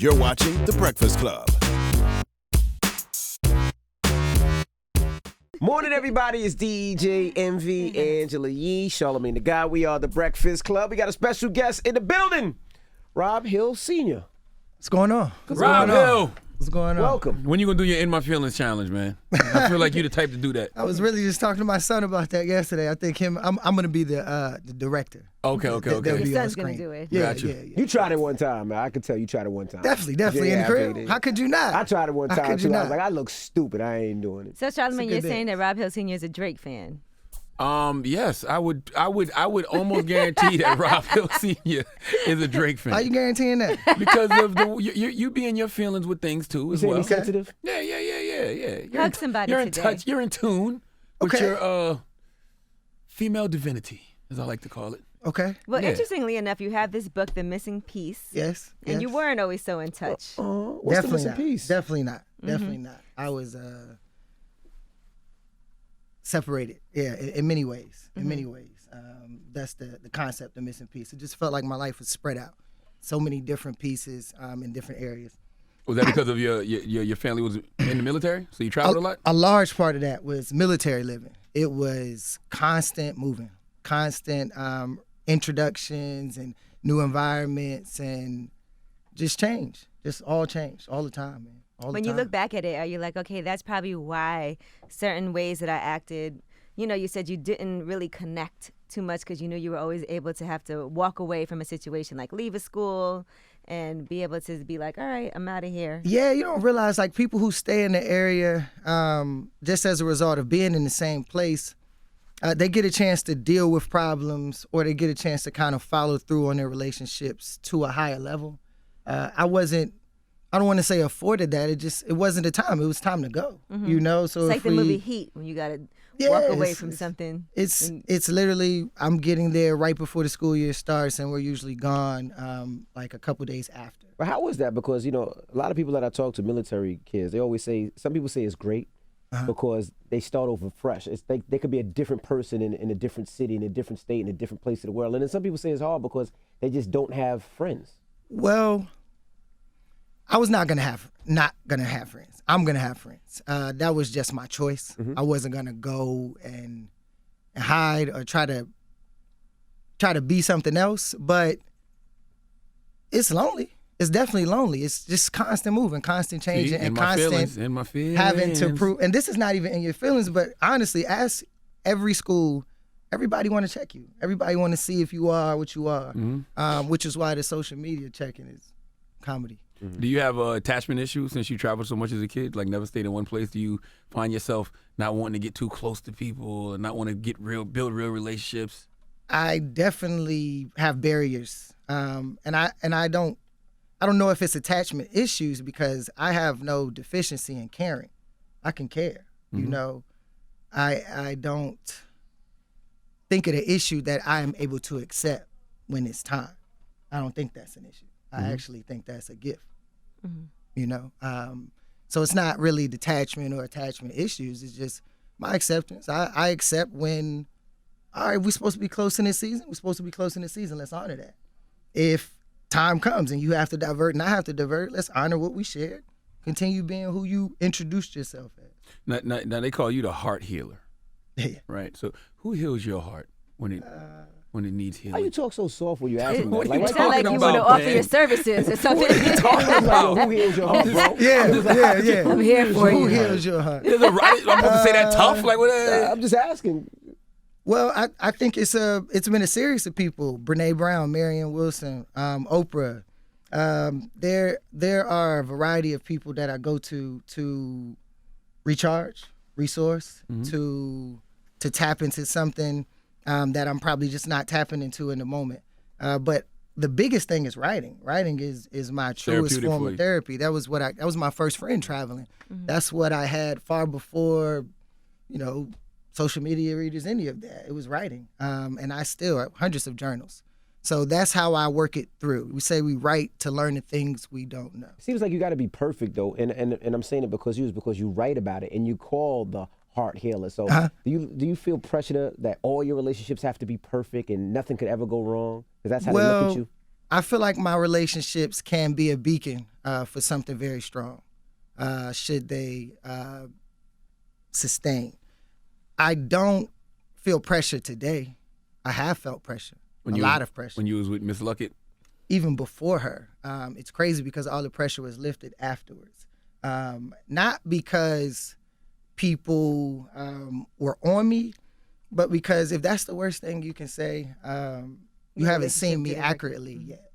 You're watching The Breakfast Club. Morning, everybody. It's DJ MV, Angela Yee, Charlamagne the Guy. We are The Breakfast Club. We got a special guest in the building, Rob Hill Sr. What's going on? Rob Hill. What's going on? Welcome. When you gonna do your In My Feelings challenge, man? I feel like you the type to do that. I was really just talking to my son about that yesterday. I think I'm gonna be the director. Okay. Your son's gonna do it. Yeah, Got you. yeah. You tried it one time, man. I could tell you tried it one time. Definitely Yeah, in the I crib. did. How could you not? I tried it one How time, could you too. I was not? like, I look stupid. I ain't doing it. So, Charlamagne, you're good saying day. that Rob Hill Sr. is a Drake fan. Yes, I would almost guarantee that Rob Hill Sr. is a Drake fan. How you guaranteeing that? Because of you be in your feelings with things too as You well. say sensitive? Yeah. Hug somebody You're in today. touch. You're in tune with Okay. your female divinity, as I like to call it. Okay. Well, Yeah. interestingly enough, you have this book, The Missing Piece. Yes. And you weren't always so in touch. What's Definitely the missing not. piece? Definitely not. Definitely not. I was separated. Yeah, in many ways. In many ways. That's the concept of missing piece. It just felt like my life was spread out. So many different pieces in different areas. Was that because of your family was in the military, so you traveled a lot? A large part of that was military living. It was constant moving, constant introductions and new environments, and just change, just all change all the time, man. When you look back at it, are you like, okay, that's probably why certain ways that I acted, you said you didn't really connect too much because you knew you were always able to have to walk away from a situation, like leave a school and be able to be like, all right, I'm out of here. Yeah, you don't realize, like, people who stay in the area just as a result of being in the same place, they get a chance to deal with problems, or they get a chance to kind of follow through on their relationships to a higher level. I don't want to say afforded that. It wasn't the time. It was time to go, So It's like if the movie Heat, when you got to walk away from something. It's literally, I'm getting there right before the school year starts, and we're usually gone like a couple days after. But how was that? Because, a lot of people that I talk to, military kids, they always say, some people say it's great because they start over fresh. They could be a different person in a different city, in a different state, in a different place of the world. And then some people say it's hard because they just don't have friends. Well, I was not gonna have friends. I'm gonna have friends. That was just my choice. I wasn't gonna go and hide or try to be something else. But it's lonely. It's definitely lonely. It's just constant moving, constant changing, and constant in my feelings. having to prove. And this is not even in your feelings, but honestly, ask every school. Everybody want to check you. Everybody want to see if you are what you are, which is why the social media checking is comedy. Do you have attachment issues since you traveled so much as a kid? Like, never stayed in one place? Do you find yourself not wanting to get too close to people and not want to build real relationships? I definitely have barriers, and I don't know if it's attachment issues because I have no deficiency in caring. I can care, I don't think of the issue that I am able to accept when it's time. I don't think that's an issue. I actually think that's a gift. So it's not really detachment or attachment issues. It's just my acceptance. I accept when, all right, we're supposed to be close in this season. We're supposed to be close in this season. Let's honor that. If time comes and you have to divert and I have to divert, let's honor what we shared. Continue being who you introduced yourself as. Now they call you the heart healer, Yeah. right? So who heals your heart when it needs How you healing? talk so soft when you ask them that? What Like, you It why- sounds like talking you want to about, offer man? your services or something. Who heals your heart, bro? Yeah. I'm here for Who you. heals your heart? I'm supposed to say that tough? Like, what? I'm just asking. Well, I think it's been a series of people: Brene Brown, Marianne Wilson, Oprah. There are a variety of people that I go to recharge, resource, to tap into something that I'm probably just not tapping into in the moment. But the biggest thing is writing. Writing is my truest Therapeutic form for of you. therapy. That was my first friend traveling. That's what I had far before, social media readers, any of that. It was writing. And I still have hundreds of journals. So that's how I work it through. We say we write to learn the things we don't know. Seems like you got to be perfect though, and I'm saying it because you write about it and you call the heart healer. So do you feel pressure that all your relationships have to be perfect and nothing could ever go wrong? Because that's how they look at you. I feel like my relationships can be a beacon for something very strong, should they sustain. I don't feel pressure today. I have felt pressure, a lot of pressure. When you was with Miss Luckett? Even before her. It's crazy because all the pressure was lifted afterwards. Not because people were on me, but because if that's the worst thing you can say, you haven't seen me accurately yet.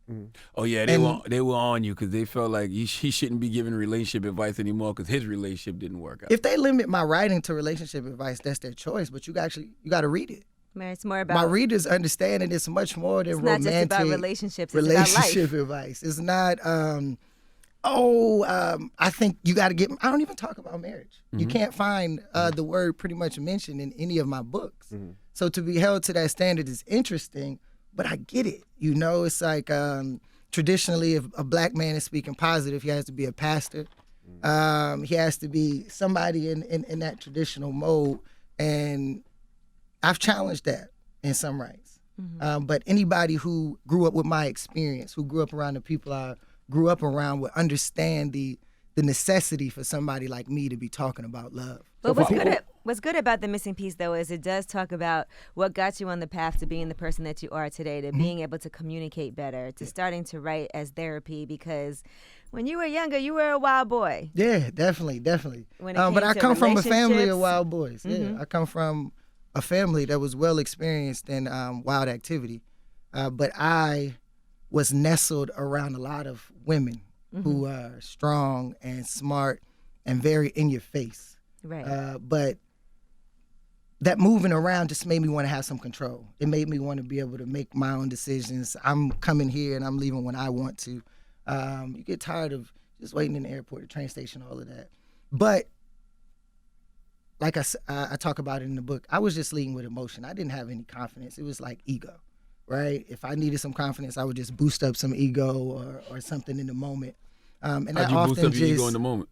Oh yeah, they were on you because they felt like he shouldn't be giving relationship advice anymore because his relationship didn't work out. If they limit my writing to relationship advice, that's their choice. But you got to read it. Man, it's more about My readers understand that it's much more than it's not romantic just about relationships. It's about life. advice. It's not. I think you got to get. I don't even talk about marriage. You can't find the word pretty much mentioned in any of my books. So to be held to that standard is interesting, but I get it. You know, it's like traditionally, if a black man is speaking positive, he has to be a pastor. He has to be somebody in that traditional mode, and I've challenged that in some rights. But anybody who grew up with my experience, who grew up around the people I grew up around, would understand the necessity for somebody like me to be talking about love. But what's good about the missing piece, though, is it does talk about what got you on the path to being the person that you are today, to being able to communicate better, to starting to write as therapy, because when you were younger, you were a wild boy. Yeah, definitely. When it came But I to come from a family relationships. of wild boys. Yeah, I come from a family that was well experienced in wild activity. But I was nestled around a lot of women who are strong and smart and very in your face. Right. But that moving around just made me want to have some control. It made me want to be able to make my own decisions. I'm coming here and I'm leaving when I want to. You get tired of just waiting in the airport, the train station, all of that. But like I talk about it in the book, I was just leading with emotion. I didn't have any confidence. It was like ego, right? If I needed some confidence, I would just boost up some ego or something in the moment. And How'd you boost up your ego in the moment?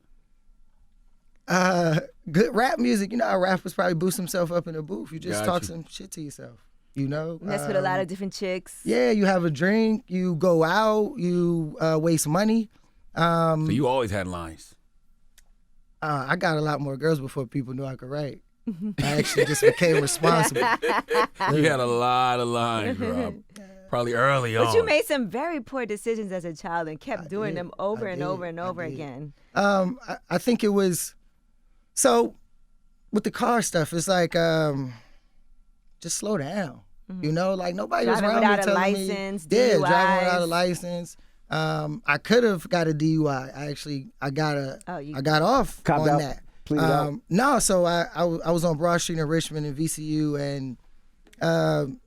Good rap music, you know how rappers probably boost himself up in the booth. You just talk Gotcha. some shit to yourself, you know? Mess with a lot of different chicks. Yeah, you have a drink, you go out, you waste money. So you always had lines. I got a lot more girls before people knew I could write. I actually just became responsible. You had a lot of lines, Rob. Probably early on. But you made some very poor decisions as a child and kept doing them over and over and over again. I think it was, so with the car stuff, it's like, just slow down. You know, like nobody was Driving around me without a telling license, me. Yeah, DUIs. driving without a license. I could have got a DUI. I got off Copped on out? that. Pleaded out? No, so I was on Broad Street in Richmond in VCU and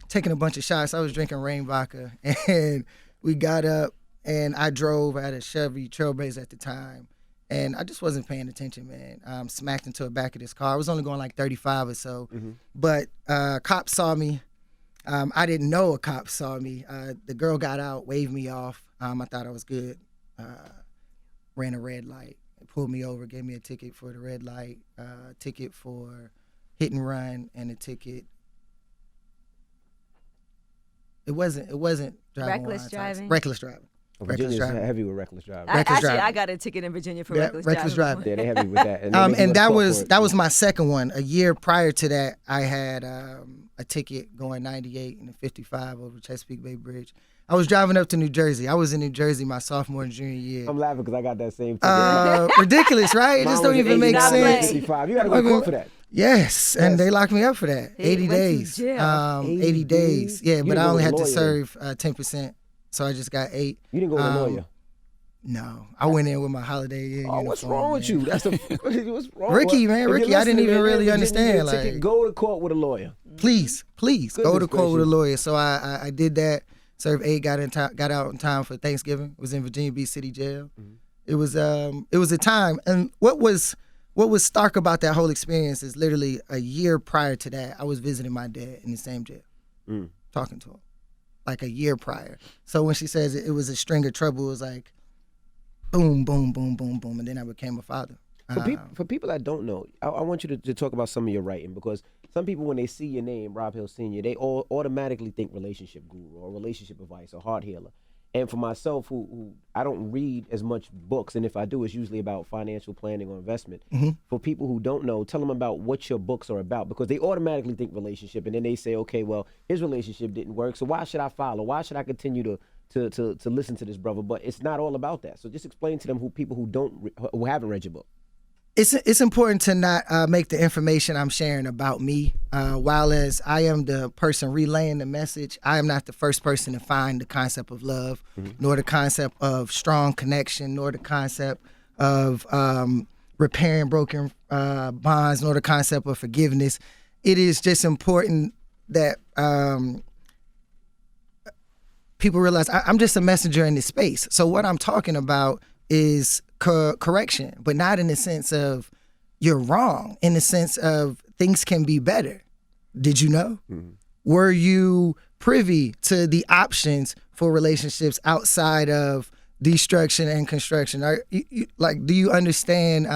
taking a bunch of shots. I was drinking rain vodka, and we got up, and I drove. I had a Chevy Trailblazer at the time, and I just wasn't paying attention, man. Smacked into the back of this car. I was only going like 35 or so, but cops saw me. I didn't know a cop saw me. The girl got out, waved me off. I thought I was good. Ran a red light. They pulled me over, gave me a ticket for the red light, ticket for hit and run, and a ticket. It wasn't driving Reckless while driving? Reckless driving. Virginia's driving. heavy with reckless driving. Reckless driving. I got a ticket in Virginia for Yeah, reckless driving. Yeah, they heavy with that. And, they make you And go to court for that it. was my second one. A year prior to that, I had a ticket going 98 and a 55 over Chesapeake Bay Bridge. I was driving up to New Jersey. I was in New Jersey my sophomore and junior year. I'm laughing because I got that same ticket. Ridiculous, right? It Mine just was don't even make 89, sense. 65. You got to go to court for that. Yes, and they locked me up for that. He 80 went to days. jail. 80 days. Yeah, You but didn't I go only with a had to lawyer, serve 10%, so I just got 8. You didn't go with a lawyer. No, I went in with my Holiday Inn Oh, what's uniform, wrong with man. you? That's the what's wrong. Ricky, What? man, If you're Ricky, I didn't listening, even man, really you're understand, getting a ticket, like- go to court with a lawyer. Please, go Goodness to court with a gracious. lawyer. So I did that. Served 8, got out in time for Thanksgiving. Was in Virginia Beach City Jail. It was a time. And what was stark about that whole experience is literally a year prior to that, I was visiting my dad in the same jail, talking to him, like a year prior. So when she says it was a string of trouble, it was like boom, boom, boom, boom, boom, and then I became a father. For people that don't know, I want you to talk about some of your writing because some people when they see your name, Rob Hill Sr., they all automatically think relationship guru or relationship advice or heart healer. And for myself, who I don't read as much books, and if I do, it's usually about financial planning or investment. For people who don't know, tell them about what your books are about, because they automatically think relationship, and then they say, okay, well, his relationship didn't work, so why should I follow? Why should I continue to listen to this brother? But it's not all about that. So just explain to them people who haven't read your book. It's important to not make the information I'm sharing about me. While as I am the person relaying the message, I am not the first person to find the concept of love, nor the concept of strong connection, nor the concept of repairing broken bonds, nor the concept of forgiveness. It is just important that people realize I'm just a messenger in this space. So what I'm talking about is correction, but not in the sense of you're wrong, in the sense of things can be better. Did you know? Were you privy to the options for relationships outside of destruction and construction? Do you understand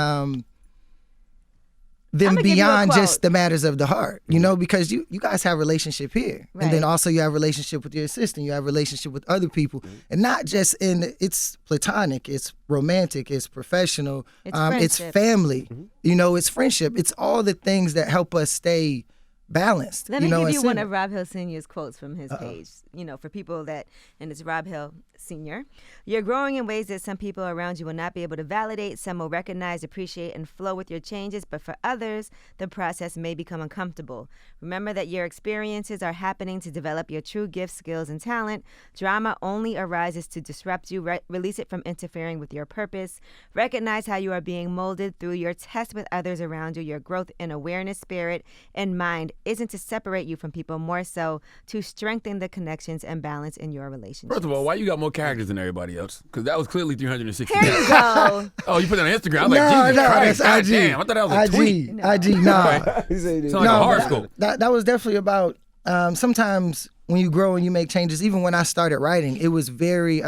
them beyond just the matters of the heart, you know, because you guys have a relationship here. Right. And then also you have a relationship with your assistant, you have a relationship with other people, and not just it's platonic, it's romantic, it's professional, it's family, you know, it's friendship. It's all the things that help us stay balanced. Let me give you one of Rob Hill Sr.'s quotes from his page, you know, for people that, and it's Rob Hill Sr. You're growing in ways that some people around you will not be able to validate. Some will recognize, appreciate, and flow with your changes, but for others, the process may become uncomfortable. Remember that your experiences are happening to develop your true gifts, skills, and talent. Drama only arises to disrupt you. Release it from interfering with your purpose. Recognize how you are being molded through your test with others around you. Your growth in awareness, spirit, and mind isn't to separate you from people, more so to strengthen the connections and balance in your relationships. First of all, why you got more characters than everybody else? Because that was clearly 360. Here you go. Oh, you put it on Instagram. I was like, Jesus Christ, that's IG. Damn, I thought that was a tweet. IG, no. Sound like a horoscope. That was definitely about, sometimes when you grow and you make changes, even when I started writing, it was very, it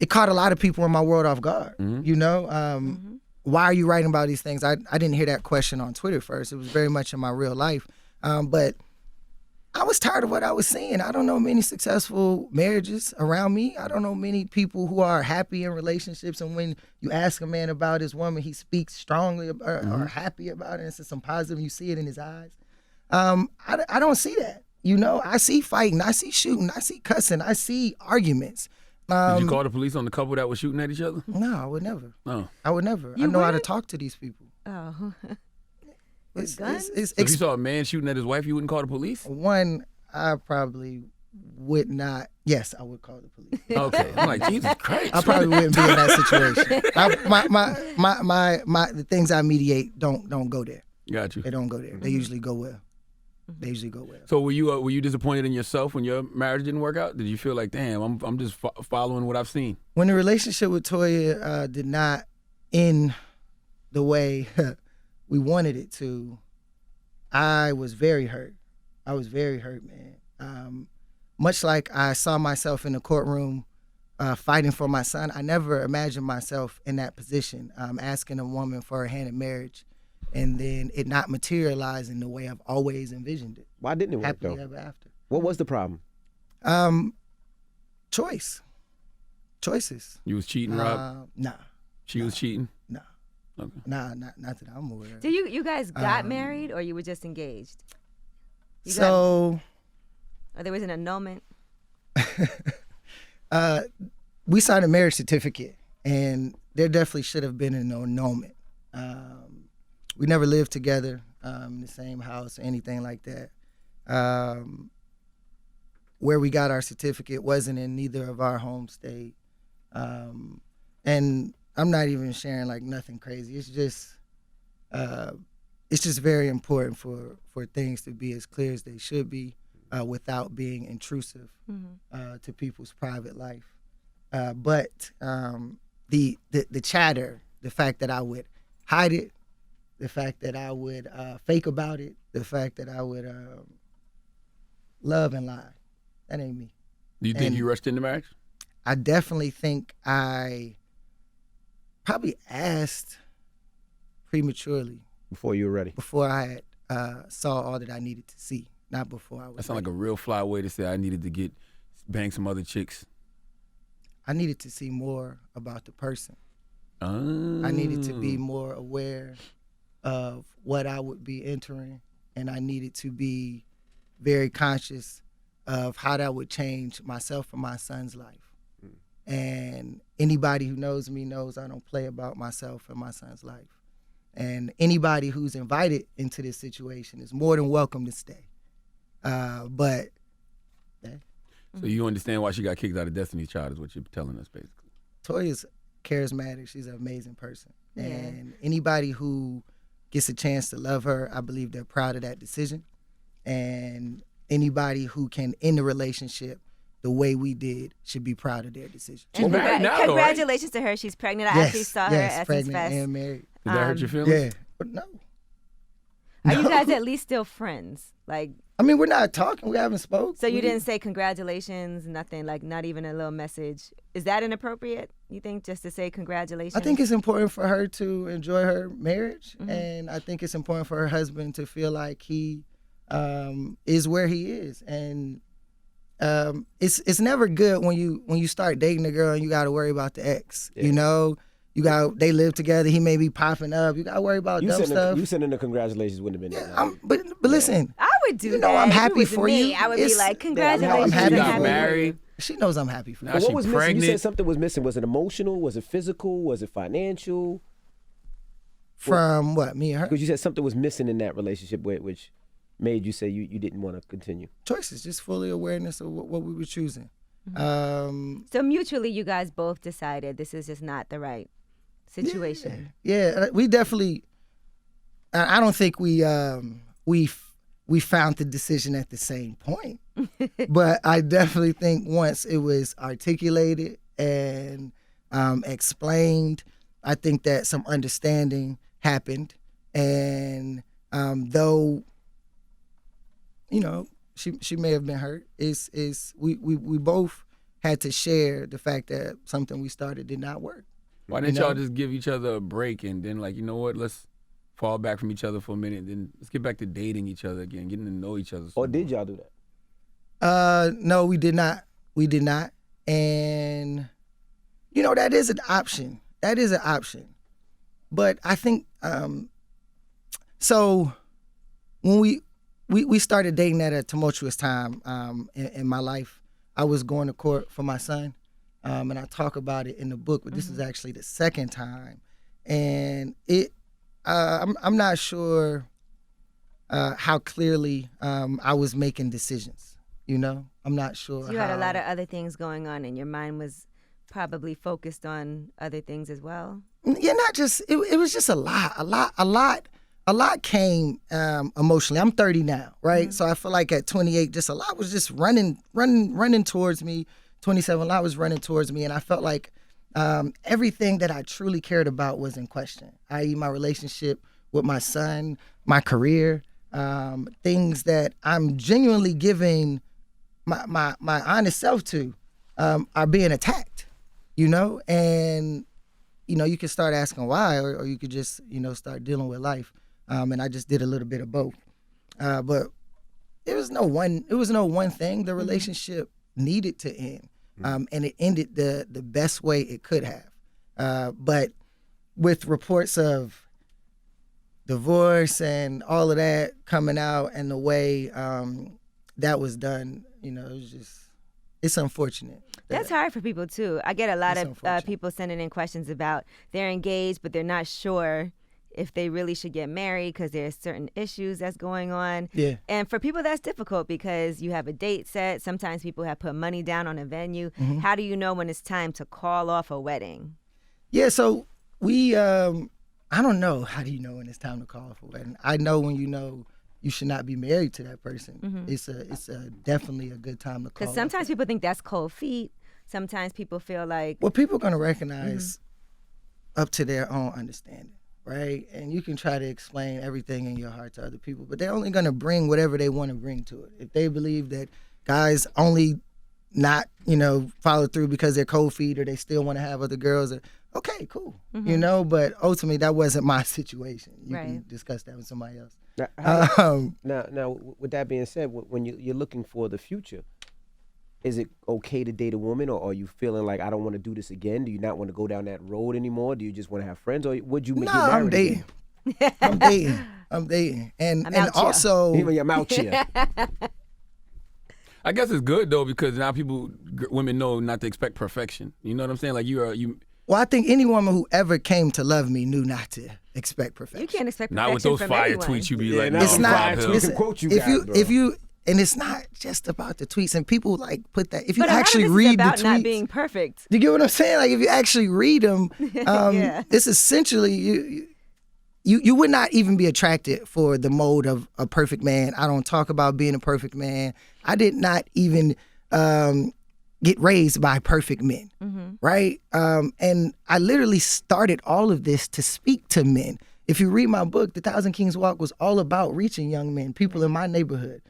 caught a lot of people in my world off guard, you know? Why are you writing about these things? I didn't hear that question on Twitter first. It was very much in my real life. But I was tired of what I was seeing. I don't know many successful marriages around me. I don't know many people who are happy in relationships. And when you ask a man about his woman, he speaks strongly or happy about it and says some positive. You see it in his eyes. I don't see that. You know, I see fighting. I see shooting. I see cussing. I see arguments. Did you call the police on the couple that was shooting at each other? No, I would never. Oh. I would never. I know how to talk to these people. Oh. Guns? So if you saw a man shooting at his wife, you wouldn't call the police? One, I probably would not. Yes, I would call the police. Okay. I'm like, Jesus Christ. I probably wouldn't be in that situation. The things I mediate don't go there. Got you. They don't go there. They usually go well. They usually go well. So were you disappointed in yourself when your marriage didn't work out? Did you feel like, damn, I'm just following what I've seen? When the relationship with Toya did not end the way we wanted it to, I was very hurt. I was very hurt, man. Much like I saw myself in the courtroom fighting for my son, I never imagined myself in that position, asking a woman for her hand in marriage, and then it not materializing the way I've always envisioned it. Why didn't it work, Happily though? ever after. What was the problem? Choices. You was cheating, Rob? Nah. She was cheating? Nah. Okay. Nah, not that I'm aware of. Do you guys got married or you were just engaged? Or there was an annulment? We signed a marriage certificate, and there definitely should have been an annulment. We never lived together in the same house or anything like that. Where we got our certificate wasn't in neither of our home state. And I'm not even sharing like nothing crazy. It's just very important for things to be as clear as they should be without being intrusive to people's private life. But the chatter, the fact that I would hide it, the fact that I would fake about it, the fact that I would love and lie, that ain't me. Do you think you rushed into marriage? I definitely think I probably asked prematurely. Before you were ready. Before I had saw all that I needed to see, not before I was That sounds ready. like a real fly way to say I needed to bang some other chicks. I needed to see more about the person. I I needed to be more aware of what I would be entering, and I needed to be very conscious of how that would change myself and my son's life. And anybody who knows me knows I don't play about myself and my son's life. And anybody who's invited into this situation is more than welcome to stay. But So you understand why she got kicked out of Destiny's Child is what you're telling us, basically. Toya's charismatic. She's an amazing person. Yeah. And anybody who gets a chance to love her, I believe they're proud of that decision. And anybody who can end the relationship the way we did should be proud of their decision. And married now, though, right? congratulations to her. She's pregnant. I actually saw her at Essence pregnant Fest. and married. Did that hurt your feelings? Yeah, but no. Are you guys at least still friends? Like, I mean, we're not talking. We haven't spoke. so you We didn't say congratulations, nothing, like not even a little message. Is that inappropriate, you think, just to say congratulations? I think it's important for her to enjoy her marriage, and I think it's important for her husband to feel like he is where he is. And it's never good when you start dating a girl and you got to worry about the ex. Yeah. You know, they live together. He may be popping up. You got to worry about dumb stuff. You sending the congratulations wouldn't have been that. But listen, I would do you that. know I'm If it happy was for me, you. I would be It's- like, I'm congratulations. happy She for got you. married. She knows I'm happy for Now her. But she what was missing? You pregnant. said something was missing. Was it emotional? Was it physical? Was it financial? From what, me and her? Because you said something was missing in that relationship, which made you say you didn't want to continue. Choices, just fully awareness of what we were choosing. So mutually, you guys both decided this is just not the right situation. Yeah, we definitely. I don't think we found the decision at the same point, but I definitely think once it was articulated and explained, I think that some understanding happened, and though she may have been hurt, we both had to share the fact that something we started did not work. Why didn't You know? y'all just give each other a break and then, like, you know what, let's fall back from each other for a minute and then let's get back to dating each other again, getting to know each other. Or did y'all do that? No, we did not. We did not. And that is an option. That is an option. But I think so when we started dating at a tumultuous time in my life. I was going to court for my son, and I talk about it in the book. But this is actually the second time, and I'm not sure how clearly I was making decisions. I'm not sure. So you had a lot of other things going on, and your mind was probably focused on other things as well. Yeah, not just it was just a lot came emotionally. I'm 30 now, right? So I feel like at 28, just a lot was just running towards me. 27, a lot was running towards me, and I felt like everything that I truly cared about was in question, i.e. my relationship with my son, my career, things that I'm genuinely giving my honest self to are being attacked, and you can start asking why, or you could just start dealing with life, and I just did a little bit of both, but it was no one thing. The relationship needed to end, and it ended the best way it could have, but with reports of divorce and all of that coming out and the way that was done, it's unfortunate. That's hard for people too. I get a lot It's of unfortunate. people sending in questions about they're engaged, but they're not sure if they really should get married because there's certain issues that's going on. Yeah. And for people, that's difficult because you have a date set. Sometimes people have put money down on a venue. Mm-hmm. How do you know when it's time to call off a wedding? Yeah, so we, I don't know. How do you know when it's time to call for a wedding? I know when you should not be married to that person. It's definitely a good time to call. Because sometimes people think that's cold feet. Sometimes people feel like, Well, people are going to recognize up to their own understanding, right? And you can try to explain everything in your heart to other people, but they're only going to bring whatever they want to bring to it. If they believe that guys only not, follow through because they're cold feet or they still want to have other girls or okay, cool. You know, but ultimately that wasn't my situation. You Right. can discuss that with somebody else. Now, with that being said, when you're looking for the future, is it okay to date a woman, or are you feeling like I don't want to do this again? Do you not want to go down that road anymore? Do you just want to have friends, or would you get married? I'm dating. I'm dating. And I'm out here. also, Even I'm out here. I guess it's good though because now women know not to expect perfection. You know what I'm saying? Like you. well, I think any woman who ever came to love me knew not to expect perfection. You can't expect perfection Not with those from fire anyone. tweets you be Yeah, like, no, It's I'm not. Rob Hill. Listen, quote you if got, you, bro. if you, and it's not just about the tweets, and people like put that. If you But a lot of actually this is read the about tweets, not being perfect. do you get what I'm saying? Like if you actually read them, Yeah. it's essentially you would not even be attracted for the mode of a perfect man. I don't talk about being a perfect man. I did not even get raised by perfect men, right? And I literally started all of this to speak to men. If you read my book, The Thousand Kings Walk was all about reaching young men, people in my neighborhood.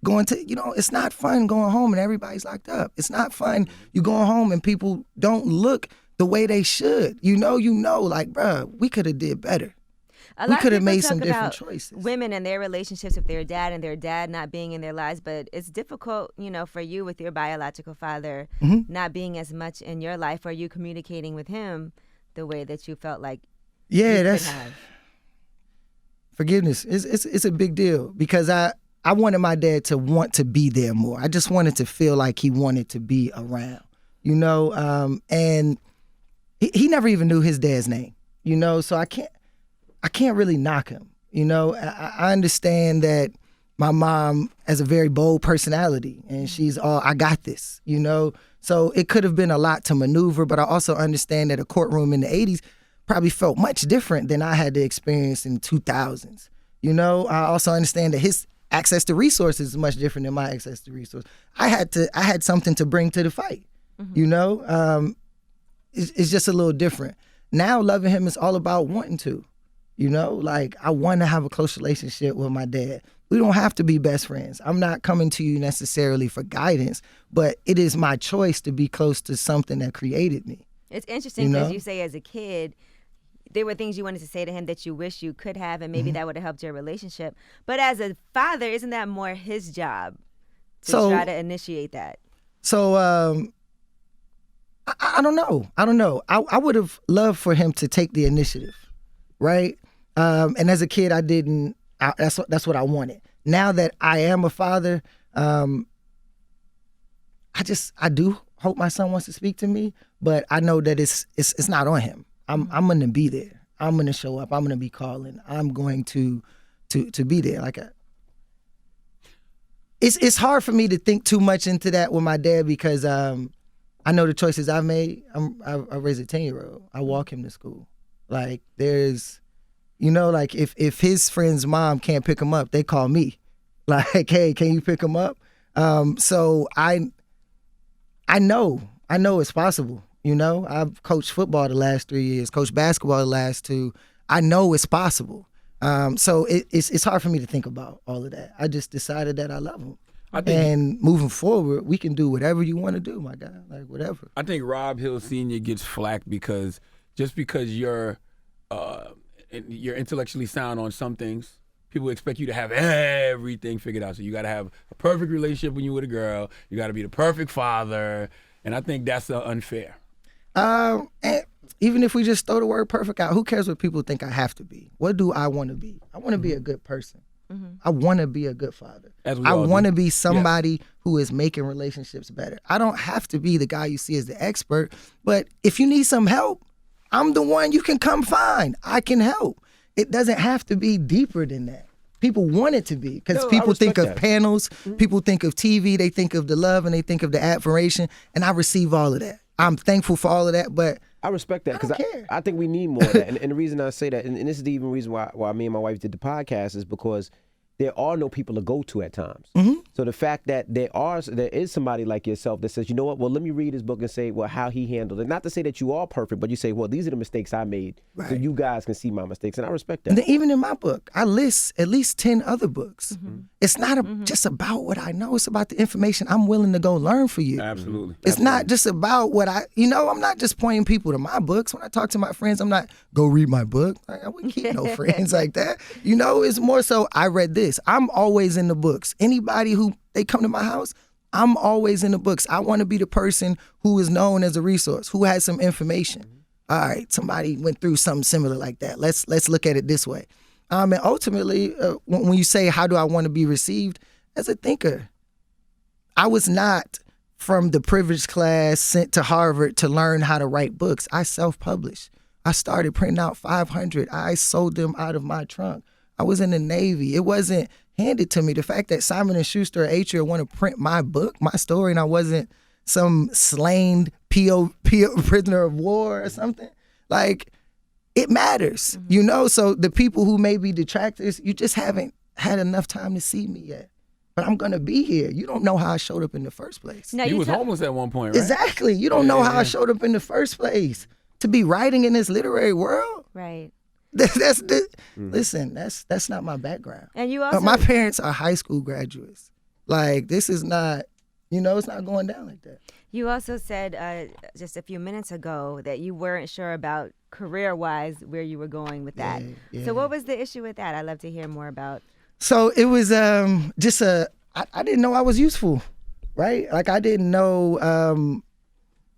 Going to, it's not fun going home and everybody's locked up. It's not fun. You going home and people don't look the way they should. Like, bruh, we could have did better. A We lot of could have people made talk some different about choices. Women and their relationships with their dad and their dad not being in their lives, but it's difficult, for you with your biological father not being as much in your life. Are you communicating with him the way that you felt like Yeah, you that's could have? forgiveness. It's a big deal because I wanted my dad to want to be there more. I just wanted to feel like he wanted to be around, and he never even knew his dad's name, so I can't really knock him. I understand that my mom has a very bold personality and she's all, I got this, so it could have been a lot to maneuver, but I also understand that a courtroom in the 80s probably felt much different than I had to experience in the 2000s. I also understand that his access to resources is much different than my access to resources. I had something to bring to the fight, it's just a little different. Now loving him is all about wanting to. Like I want to have a close relationship with my dad. We don't have to be best friends. I'm not coming to you necessarily for guidance, but it is my choice to be close to something that created me. It's interesting because you say as a kid, there were things you wanted to say to him that you wish you could have, and maybe that would have helped your relationship. But as a father, isn't that more his job to try to initiate that? So I don't know. I would have loved for him to take the initiative, right? And as a kid, I didn't. That's what I wanted. Now that I am a father, I do hope my son wants to speak to me, but I know that it's not on him. I'm gonna be there. I'm gonna show up. I'm gonna be calling. I'm going to be there. It's hard for me to think too much into that with my dad because I know the choices I've made. I raised a 10-year-old. I walk him to school. Like there's, like if his friend's mom can't pick him up, they call me. Like, hey, can you pick him up? So I know it's possible. I've coached football the last 3 years, coached basketball the last 2. I know it's possible. So it's hard for me to think about all of that. I just decided that I love him. And moving forward, we can do whatever you want to do, my guy. Like whatever. I think Rob Hill Sr. gets flack because you're intellectually sound on some things, people expect you to have everything figured out. So you got to have a perfect relationship when you're with a girl. You got to be the perfect father. And I think that's unfair. And even if we just throw the word perfect out, who cares what people think I have to be? What do I want to be? I want to be a good person. I want to be a good father. I want to be somebody who is making relationships better. I don't have to be the guy you see as the expert, but if you need some help, I'm the one you can come find. I can help. It doesn't have to be deeper than that. People want it to be because people think of panels, people think of TV, they think of the love and they think of the admiration, and I receive all of that. I'm thankful for all of that, but I respect that because I think we need more of that. And the reason I say that, and this is the even reason why me and my wife did the podcast, is because there are no people to go to at times. Mm-hmm. So the fact that there is somebody like yourself that says, you know what, well, let me read his book and say, well, how he handled it. Not to say that you are perfect, but you say, well, these are the mistakes I made, so Right. you guys can see my mistakes, and I respect that. And then even in my book, I list at least 10 other books. Mm-hmm. It's not just about what I know. It's about the information I'm willing to go learn for you. Absolutely. It's not just about what I'm not just pointing people to my books. When I talk to my friends, I'm not, go read my book. Like, I wouldn't keep no friends like that. It's more so, I read this. I'm always in the books. Anybody who, they come to my house, I'm always in the books. I want to be the person who is known as a resource, who has some information. All right, somebody went through something similar like that. Let's look at it this way. And ultimately, when you say, how do I want to be received? As a thinker, I was not from the privileged class sent to Harvard to learn how to write books. I self-published. I started printing out 500. I sold them out of my trunk. I was in the Navy. It wasn't handed to me. The fact that Simon & Schuster or Atria want to print my book, my story, and I wasn't some slain PO prisoner of war or something, like, it matters, So the people who may be detractors, you just haven't had enough time to see me yet. But I'm gonna be here. You don't know how I showed up in the first place. No, You was homeless at one point, right? Exactly. You don't know how I showed up in the first place. To be writing in this literary world, Right. listen, that's not my background. And you also My parents are high school graduates. Like, this is not, it's not going down like that. You also said just a few minutes ago that you weren't sure about career-wise where you were going with that. Yeah. So what was the issue with that? I'd love to hear more about. So it was just I didn't know I was useful, right? Like, I didn't know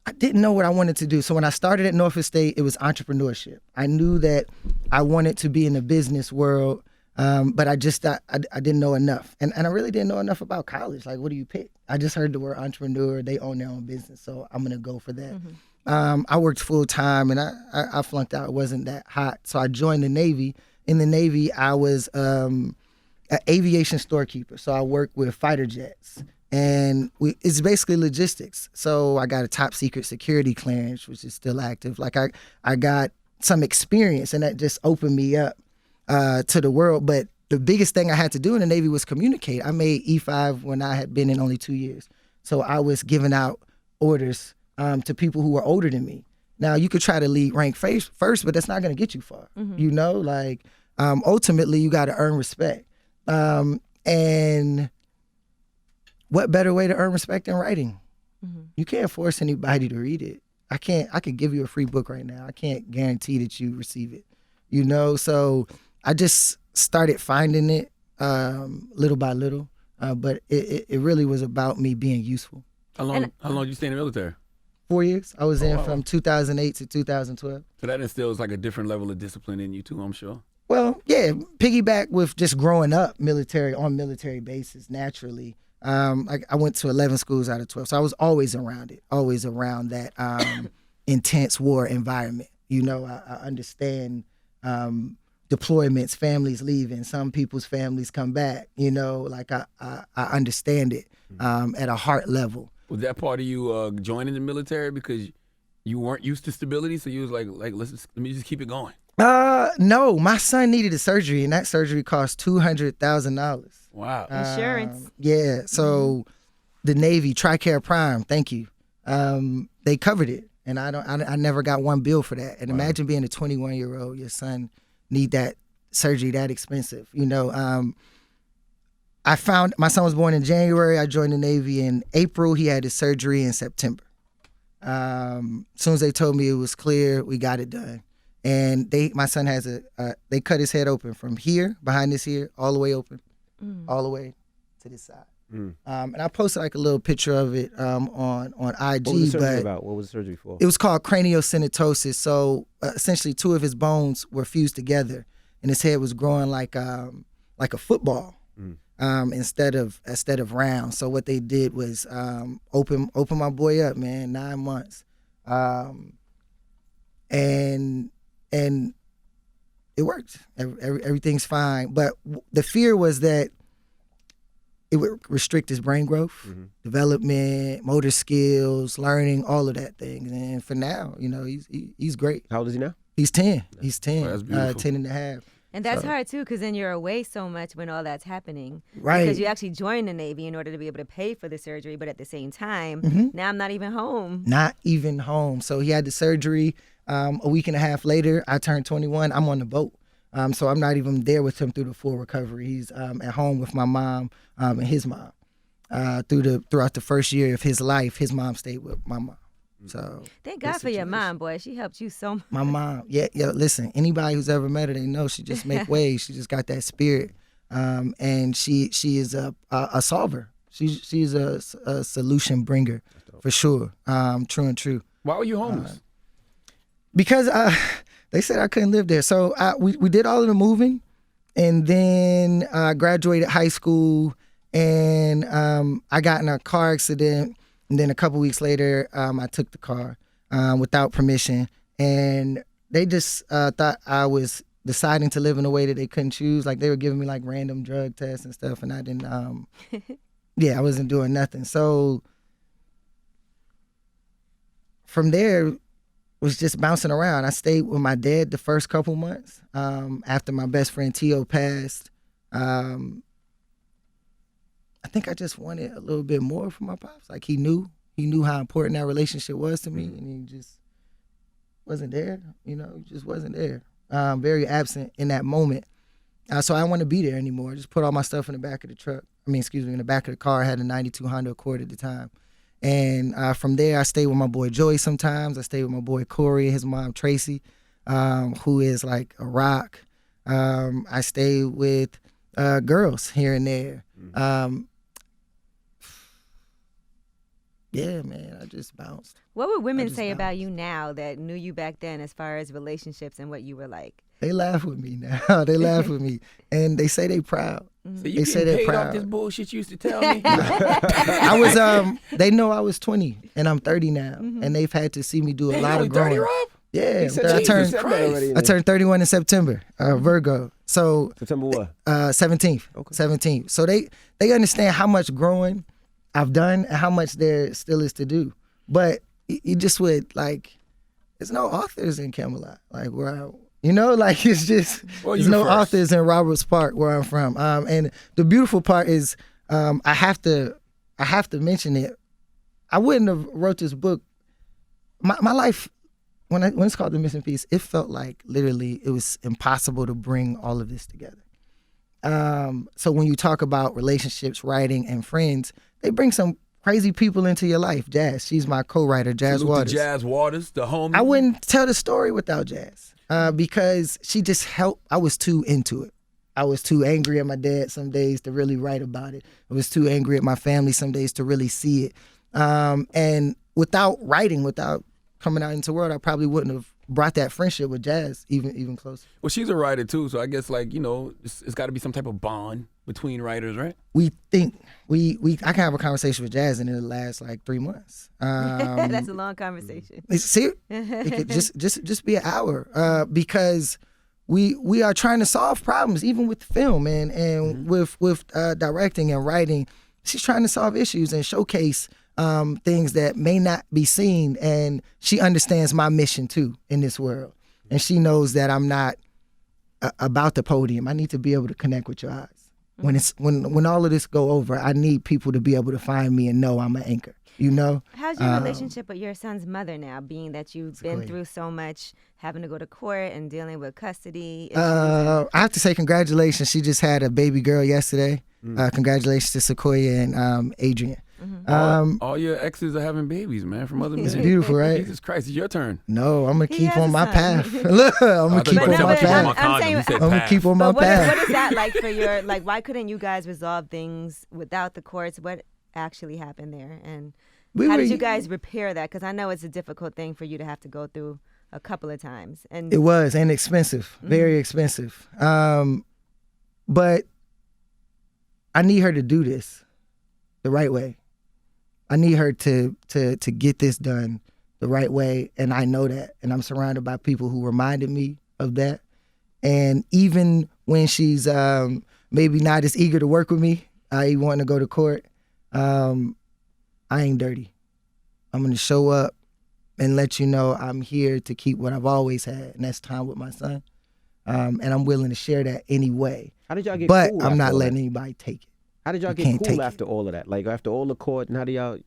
what I wanted to do. So when I started at Norfolk State, it was entrepreneurship. I knew that I wanted to be in the business world, but I didn't know enough. And I really didn't know enough about college. Like, what do you pick? I just heard the word entrepreneur. They own their own business, so I'm going to go for that. I worked full time, and I flunked out. It wasn't that hot. So I joined the Navy. In the Navy, I was an aviation storekeeper. So I worked with fighter jets. And it's basically logistics. So I got a top secret security clearance, which is still active. Like, I got some experience, and that just opened me up to the world. But the biggest thing I had to do in the Navy was communicate. I made E5 when I had been in only 2 years. So I was giving out orders to people who were older than me. Now, you could try to lead rank first, but that's not going to get you far. Ultimately, you got to earn respect. And what better way to earn respect than writing? You can't force anybody to read it. I could give you a free book right now. I can't guarantee that you receive it. So I just started finding it little by little. But it really was about me being useful. How long did you stay in the military? 4 years. I was in from 2008 to 2012. So that instills like a different level of discipline in you too, I'm sure. Well, yeah, piggyback with just growing up on military bases naturally. I went to 11 schools out of 12, so I was always around it, always around that intense war environment. I understand deployments, families leaving, some people's families come back. I understand it at a heart level. Was that part of you joining the military because you weren't used to stability, so you was like let me just keep it going? No, my son needed a surgery, and that surgery cost $200,000. Wow. Insurance. Yeah, so the Navy, TRICARE Prime, thank you. They covered it, and I never got one bill for that. And imagine being a 21-year-old, your son need that surgery that expensive. I found my son was born in January. I joined the Navy in April. He had his surgery in September. As soon as they told me it was clear, we got it done. And my son has they cut his head open from here, behind his ear, all the way open, all the way to this side. And I posted like a little picture of it on IG. What was the surgery about? What was the surgery for? It was called craniosynatosis. So essentially, two of his bones were fused together, and his head was growing like a football instead of round. So what they did was open my boy up, man, 9 months, and it worked. Everything's fine. But the fear was that it would restrict his brain growth, development, motor skills, learning, all of that thing. And for now, he's great. How old is he now? He's 10. He's 10. Oh, that's beautiful. 10 and a half. And that's So- hard too, because then you're away so much when all that's happening. Right. Because you actually joined the Navy in order to be able to pay for the surgery, but at the same time, Mm-hmm. now I'm not even home. Not even home. So he had the surgery. A week and a half later, I turned 21. I'm on the boat. So I'm not even there with him through the full recovery. He's at home with my mom and his mom. Throughout the first year of his life, his mom stayed with my mom. So Thank God for your mom, boy. She helped you so much. my mom, yeah. Listen, anybody who's ever met her, they know she just make waves. She just got that spirit, and she is a solver. She's a solution bringer for sure. True and true. Why were you homeless? Because they said I couldn't live there. So we did all of the moving, and then I graduated high school, and I got in a car accident. And then a couple weeks later, I took the car without permission, and they just thought I was deciding to live in a way that they couldn't choose. Like they were giving me like random drug tests and stuff, and I didn't. I wasn't doing nothing. So from there, was just bouncing around. I stayed with my dad the first couple months after my best friend Tio passed. I think I just wanted a little bit more from my pops. Like he knew how important that relationship was to me, and he just wasn't there. He just wasn't there. Very absent in that moment. So I didn't want to be there anymore. I just put all my stuff in the back of the truck. In the back of the car. I had a 92 Honda Accord at the time. And from there, I stayed with my boy Joey sometimes. I stayed with my boy Corey and his mom Tracy, who is like a rock. I stayed with girls here and there. Yeah, man, I just bounced. What would women just say about bounced. you now that knew you back then as far as relationships and what you were like? They laugh with me now. They laugh with me. And they say they proud. So They you say getting they're paid off proud. this bullshit you used to tell me? I was they know I was 20 and I'm 30 now. And they've had to see me do a lot only of 30, growing. Rob? Yeah, He said I that- turned he said that already in I there. turned 31 in September, Virgo. So September what? 17th. Okay. 17th. So they understand how much growing I've done and how much there still is to do. But you just would like, there's no authors in Camelot. Like where it's just Well, there's you no first. authors in Roberts Park where I'm from. And the beautiful part is I have to mention it. I wouldn't have wrote this book. My life when it's called The Missing Piece, it felt like literally it was impossible to bring all of this together. So when you talk about relationships, writing, and friends, they bring some crazy people into your life. Jazz, she's my co-writer, Jazz Salute to Waters. Jazz Waters, the homie. I wouldn't tell the story without Jazz because she just helped. I was too into it. I was too angry at my dad some days to really write about it. I was too angry at my family some days to really see it. And without writing, without coming out into the world, I probably wouldn't have brought that friendship with Jazz even closer. Well, she's a writer too, so I guess it's got to be some type of bond between writers, right? We think I can have a conversation with Jazz and it'll last like 3 months. That's a long conversation. It could just be an hour because we are trying to solve problems even with film and with directing and writing. She's trying to solve issues and showcase things that may not be seen, and she understands my mission too in this world, and she knows that I'm not about the podium. I need to be able to connect with your eyes. When all of this go over, I need people to be able to find me and know I'm an anchor. How's your relationship with your son's mother now, being that you've been great. through so much, having to go to court and dealing with custody issues? I have to say congratulations. She just had a baby girl yesterday. Congratulations to Sequoia and Adrian. All your exes are having babies, man, from other It's men. beautiful, right? Jesus Christ, it's your turn. No, I'm gonna He keep has on a my son. path. Look, I'm gonna keep I on thought my you were talking about path. I'm condom. saying- You said I'm gonna path. keep on my But what path. is that like for your, like, why couldn't you guys resolve things without the courts? What actually happened there? And how did you guys repair that? Because I know it's a difficult thing for you to have to go through a couple of times. And It was, and expensive, very expensive. But I need her to do this the right way. I need her to get this done the right way, and I know that. And I'm surrounded by people who reminded me of that. And even when she's maybe not as eager to work with me, I want to go to court, I ain't dirty. I'm going to show up and let you know I'm here to keep what I've always had, and that's time with my son. and I'm willing to share that anyway. How did y'all get But cool I'm after not all letting that? anybody take it. How did y'all You get can't cool take after all of that? Like after all the court, and how do y'all?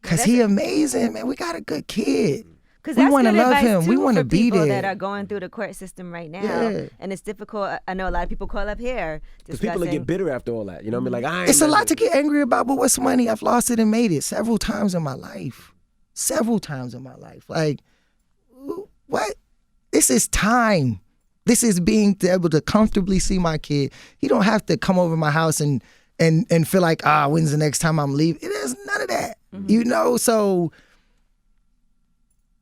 Cause he amazing, man. We got a good kid. Because We that's wanna good love advice him. We too wanna for be people there. that are going through the court system right now, Yeah. and it's difficult. I know a lot of people call up here Because people will discussing. get bitter after all that. You know what I mean? Like I ain't It's a lot never- to get angry about, but what's money? I've lost it and made it several times in my life. Several times in my life. Like, what? This is time. This is being able to comfortably see my kid. He don't have to come over my house and feel like, when's the next time I'm leaving? It is none of that. You know, so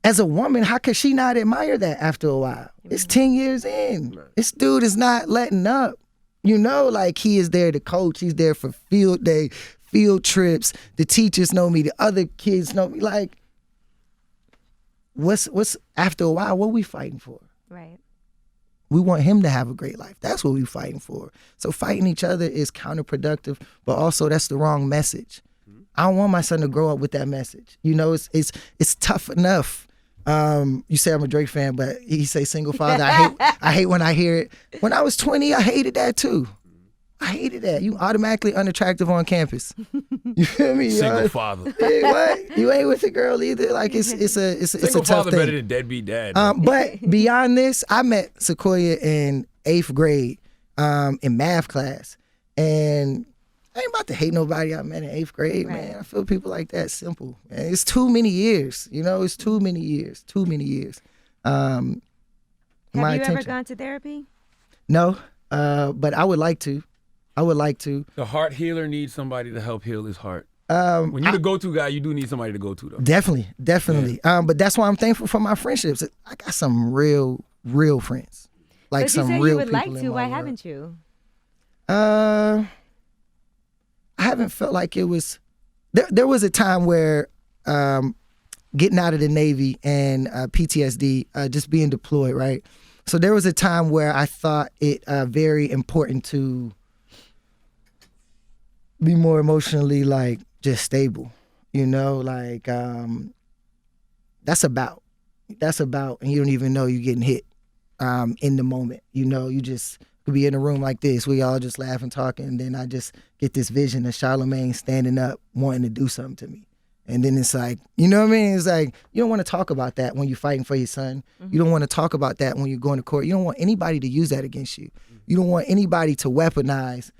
as a woman, how could she not admire that after a while? It's 10 years in. This dude is not letting up. You know, like he is there to coach. He's there for field day, field trips. The teachers know me. The other kids know me. Like, what's after a while, what we fighting for? Right. We want him to have a great life. That's what we're fighting for. So fighting each other is counterproductive, but also that's the wrong message. I don't want my son to grow up with that message. You know, it's tough enough. You say I'm a Drake fan, but he say single father. I hate when I hear it. When I was 20, I hated that too. I hated that. You automatically unattractive on campus. You feel me? Single father. Hey, what? You ain't with the girl either. Like it's a Single tough father thing. better than deadbeat dad. But beyond this, I met Sequoia in 8th grade in math class. And I ain't about to hate nobody I met in 8th grade, man. I feel people like that simple. Man, it's too many years. You know, it's too many years. Too many years. Have you ever attention. gone to therapy? No, but I would like to. I would like to. The heart healer needs somebody to help heal his heart. When you're the go-to guy, you do need somebody to go to, though. Definitely. But that's why I'm thankful for my friendships. I got some real friends. Like But some you said real you would people like in to. my Why world. haven't you? I haven't felt like it was. There was a time where getting out of the Navy and PTSD, just being deployed, right? So there was a time where I thought it very important to be more emotionally like just stable, you know, like that's about, and you don't even know you're getting hit in the moment, you know, you just could be in a room like this, we all just laugh and talk, and then I just get this vision of Charlamagne standing up wanting to do something to me. And then it's like, you know what I mean? It's like, you don't want to talk about that when you're fighting for your son. You don't want to talk about that when you're going to court. You don't want anybody to use that against you. You don't want anybody to weaponize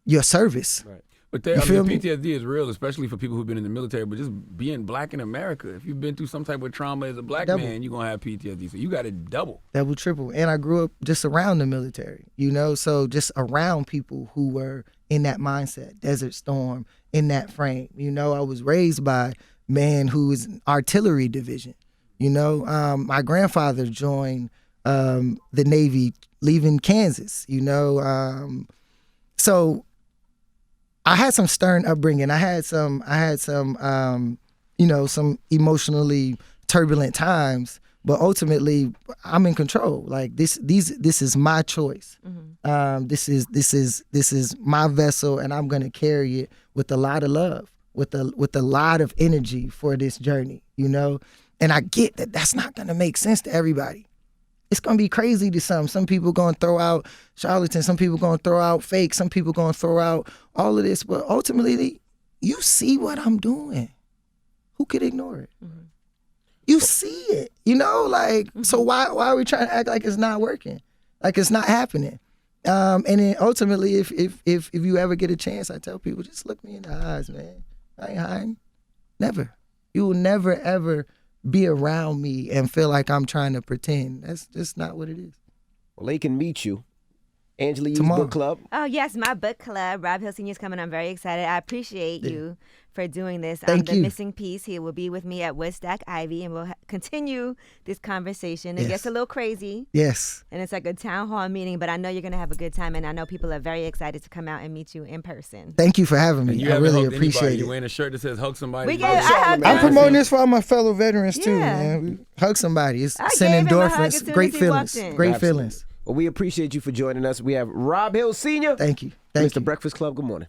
your service. Right. But You feel me? PTSD is real, especially for people who've been in the military. But just being black in America, if you've been through some type of trauma as a black Double. man, you're going to have PTSD. So you got to double. Double, triple. And I grew up just around the military, you know, so just around people who were in that mindset, Desert Storm, in that frame. You know, I was raised by man who is in artillery division. You know, my grandfather joined the Navy leaving Kansas, you know. So I had some stern upbringing. I had some you know, some emotionally turbulent times, but ultimately I'm in control. Like this is my choice. This is my vessel, and I'm gonna carry it with a lot of love, with a lot of energy for this journey, you know. And I get that that's not gonna make sense to everybody. It's gonna be crazy to some. Some people gonna throw out charlatans. Some people gonna throw out fake. Some people gonna throw out all of this. But ultimately, you see what I'm doing. Who could ignore it? You see it. You know, like, so why are we trying to act like it's not working? Like it's not happening? And then ultimately, if you ever get a chance, I tell people, just look me in the eyes, man. I ain't hiding. Never. You will never ever be around me and feel like I'm trying to pretend. That's just not what it is. Well, they can meet you. Angela Yee's Tomorrow. book club. Oh, yes, my book club. Rob Hill Sr. is coming. I'm very excited. I appreciate you for doing this. Thank the you. missing piece. He will be with me at Woodstock Ivy, and we'll continue this conversation. It Yes. gets a little crazy, Yes. and it's like a town hall meeting, but I know you're going to have a good time, and I know people are very excited to come out and meet you in person. Thank you for having And me. you I haven't really hugged appreciate anybody. You it. wearing a shirt that says "Hug somebody." We Hug gave, I somebody. hugged I'm him. promoting this for all my fellow veterans too, Yeah. man. Hug somebody. It's I sending gave him a hug as endorphins. soon Great as he walked feelings. in. Great Absolutely. feelings. Well, we appreciate you for joining us. We have Rob Hill Sr. Thank you. Mr. Breakfast Club. Good morning.